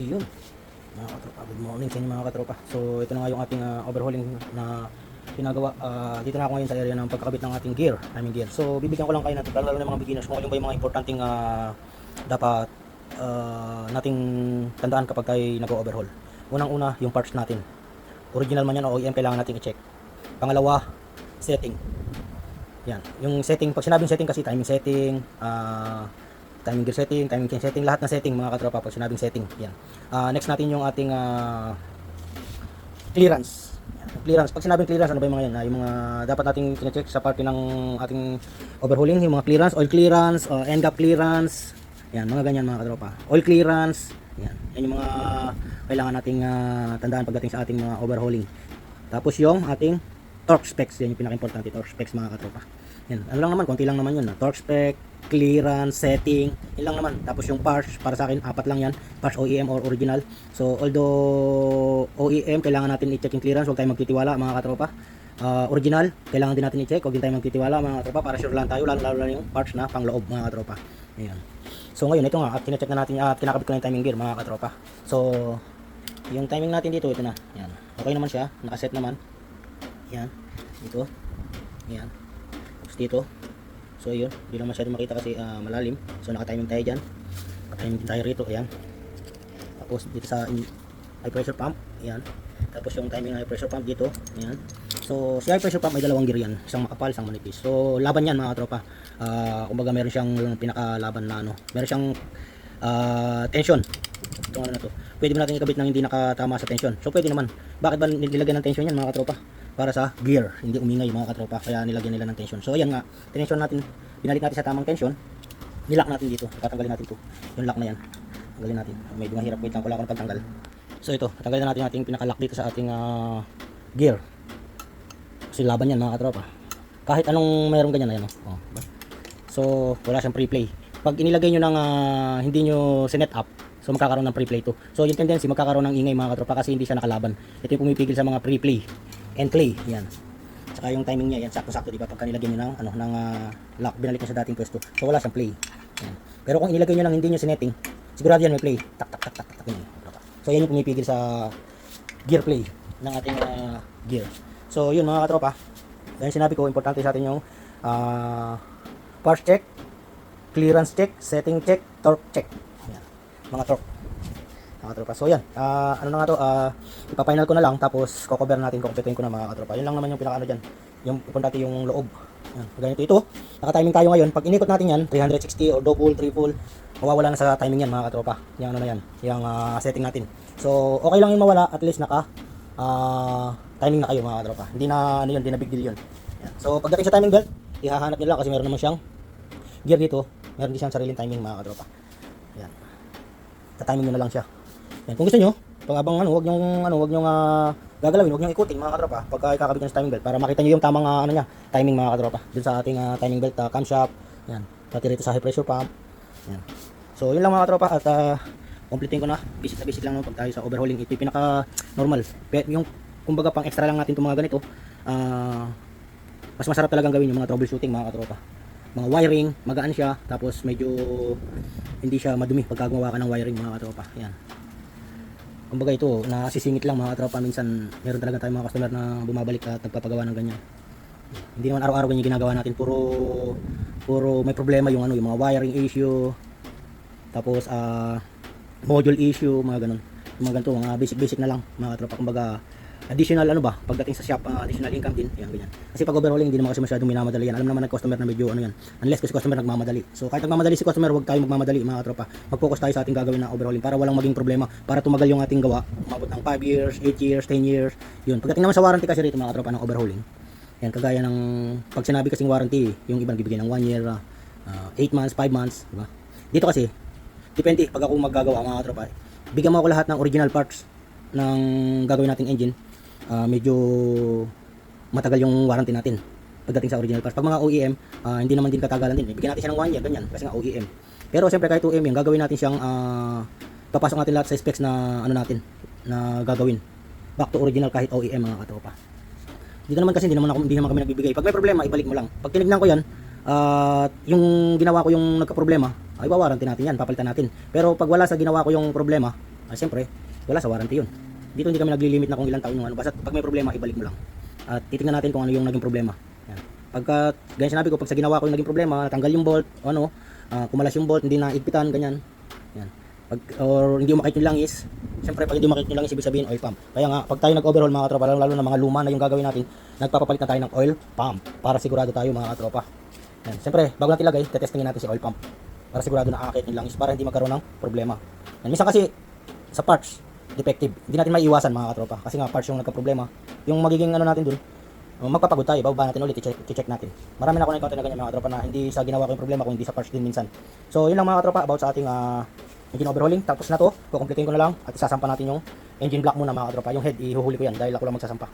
Ayun, mga katropa, good morning sa inyo mga katropa. So ito na nga yung ating overhauling na ginagawa. Dito na ako ngayon sa area ng pagkakabit ng ating gear, timing gear. So bibigyan ko lang kayo natin, lalo ng mga beginners, kung ano ba yung mga importanteng dapat nating tandaan kapag tayo nag-overhaul. Unang-una, yung parts natin. Original man yan o OEM, kailangan natin i-check. Pangalawa, setting. Yan, yung setting, pag sinabing setting kasi timing setting, timing gear setting, timing chain setting, lahat na setting mga katropa pag sinabing setting. Yan. Next natin yung ating clearance. Yan. Clearance, pag sinabing clearance, ano ba yung mga yan? Yung mga dapat nating kine-check sa parte ng ating overhauling, yung mga clearance, oil clearance, end gap clearance. Yan, mga ganyan mga katropa. Oil clearance. Yan. Yan yung mga kailangan nating tandaan pagdating sa ating mga overhauling. Tapos yung ating torque specs, yan yung pinaka-importante, torque specs mga katropa. Yan, ano lang naman, konti lang naman yun. Torque spec, clearance, setting, yun lang naman. Tapos yung parts, para sa akin, 4 lang yan. Parts OEM or original. So, although OEM, kailangan natin i-check yung clearance, huwag tayong magtitiwala mga katropa. Original, kailangan din natin i-check, huwag din tayong magtitiwala mga katropa, para sure lang tayo, lalo na yung parts na pangloob mga katropa. Ayan. So, ngayon, ito nga, at kine-check na natin, at kinakabit ko na yung timing gear mga katropa. So, yung timing natin dito, ito na. Yan. Okay naman siya, nakaset naman. Yan. Dito. Yan. Tapos dito. So yun, hindi lang masyado makita kasi malalim. So naka-timing tayo dyan. Naka-timing tayo rito, ayan. Tapos dito sa high pressure pump, ayan. Tapos yung timing high pressure pump dito, ayan. So si high pressure pump may dalawang gear yan, isang makapal, isang manipis. So laban yan mga tropa. Kumbaga meron siyang pinakalaban na ano, meron siyang tension. Itong ano na to, pwede mo natin ikabit nang hindi nakatama sa tension. So pwede naman. Bakit ba nilagyan ng tension yan mga katropa? Para sa gear, hindi umingay mga katropa, kaya nilagyan nila ng tension. So ayan nga, tension natin, binalit natin sa tamang tension, nilock natin dito, tatanggalin natin ito, yung lock na yan, tanggalin natin, medyo mahirap, wait lang, wala akong pagtanggal. So ito, tatanggalin na natin yung ating pinaka-lock dito sa ating gear, kasi laban yan mga katropa, kahit anong mayroong ganyan, ayan oh. So wala siyang pre-play, pag inilagay nyo ng hindi nyo sinet up, so magkakaroon ng pre-play to. So yung tendency, magkakaroon ng ingay mga katropa kasi hindi siya nakalaban. Ito yung pumipigil sa mga pre-play and play, yan. Saka yung timing niya, yan, sakto-sakto, di ba? Pagka nilagyan niyo ng lock, binalik niyo sa dating pwesto. So wala siyang play. Yan. Pero kung inilagay niyo lang hindi niyo sinetting, sigurado yan may play. Tak tak tak tak tak. Yan. So yan yung pumipigil sa gear play ng ating gear. So yun mga katropa. Yan sinabi ko, importante sa atin yung parts check, clearance check, setting check, torque check. Yan. Mga torque. Mga katropa. So yan, ano na nga to, ipa-final ko na lang, tapos ko-cover natin, kumpletuhin ko na mga katropa. Yun lang naman yung pinaka-ano dyan, yung importante yung loob. Yan, ganito ito, naka-timing tayo ngayon. Pag inikot natin yan, 360 or double, triple, mawawala na sa timing yan mga katropa. Yung ano na yan, yung setting natin. So okay lang yung mawala, at least naka timing na kayo mga katropa. Hindi na, ano yun, hindi na big deal yun. Yan. So pagdating sa timing belt, ihahanap nyo lang kasi meron naman siyang gear dito, meron din siyang sariling timing mga katropa. Yan, ta-timing nyo na lang siya. Yan. Kung gusto nyo, pag abang wag nyong gagalawin, wag nyong ikutin mga katropa pagka ikakabit nyo sa timing belt para makita nyo yung tamang timing mga katropa dun sa ating timing belt, camshaft, yan, pati rito sa high pressure pump. Yan. So yun lang mga katropa, at completing ko na, basic na basic lang pag tayo sa overhauling. Ito yung pinaka normal, yung kumbaga pang extra lang natin itong mga ganito. Mas masarap talagang gawin yung mga troubleshooting mga katropa, mga wiring, magaan siya, tapos medyo hindi siya madumi pag gagawa ka ng wiring mga katropa. Yan. Kumbaga ito, nasisingit lang mga katropa, minsan meron talaga tayong mga customer na bumabalik at nagpapagawa ng ganyan. Hindi naman araw-araw ganyan ginagawa natin, puro may problema yung yung mga wiring issue, tapos module issue, mga ganun. Mga ganito, mga basic na lang mga katropa. Kumbaga additional pagdating sa shop, additional income din, yan ganyan. Kasi pag overhauling hindi naman kasi masyadong minamadali yan. Alam naman ng customer na medyo yan, unless kasi customer nagmamadali. So kahit nagmamadali si customer, huwag tayo magmamadali mga katropa. Mag-focus tayo sa ating gagawin na overhauling para walang maging problema, para tumagal yung ating gawa, umabot ng 5 years, 8 years, 10 years. Yun. Pagdating naman sa warranty kasi rito mga katropa ng overhauling, yan, kagaya ng pag sinabi kasing warranty, yung iba nagbibigay ng 1 year, 8 months, 5 months, diba? Dito kasi depende, pag ako maggagawa mga katropa, bigyan mo ako lahat ng original parts ng gagawin nating engine. Medyo matagal yung warranty natin pagdating sa original parts. Pag mga OEM, hindi naman din katagalan din. Bigyan natin siya ng 1 year, ganyan, kasi nga OEM. Pero siyempre kahit OEM, yung gagawin natin siyang papasok natin lahat sa specs na natin na gagawin. Back to original kahit OEM mga katropa. Dito naman kasi hindi naman kami nagbibigay. Pag may problema, ibalik mo lang. Pag tinignan ko yan, yung ginawa ko yung nagka-problema, ay wawaranty natin yan, papalitan natin. Pero pag wala sa ginawa ko yung problema, Siyempre, wala sa warranty yun. Dito hindi kami naglilimit na kung ilang taon yung ano, basta pag may problema, ibalik mo lang. At titingnan natin kung ano yung naging problema. Yan. Pagka, ganyan sinabi ko, pag sa ginawa ko yung naging problema, natanggal yung bolt, ano, kumalas yung bolt, hindi naigpitan, ganyan. Yan. Pag, or hindi umakit yung langis, siyempre pag hindi umakit yung langis, ibig sabihin oil pump. Kaya nga, pag tayo nag-overhaul mga katropa, lalo na mga luma na yung gagawin natin, nagpapapalit na tayo ng oil pump para sigurado tayo mga katropa. Yan. Siyempre, bago natin ilagay, tetestingin natin si oil pump para sigurado na aakit yung langis para hindi magkaroon ng problema. Yan. Minsan kasi, sa parts, defective. Hindi natin maiiwasan mga katropa kasi nga parts yung nagka-problema. Yung magiging ano natin dun, magpapagod tayo, bababa natin ulit, i-check natin. Marami na ako na-encounter na ganyan mga katropa na hindi sa ginawa ko yung problema kung hindi sa parts din minsan. So yun lang mga katropa about sa ating engine overhauling. Tapos na to, kukumpletin ko na lang at isasampa natin yung engine block muna mga katropa. Yung head ihuhuli ko yan dahil ako lang magsasampa.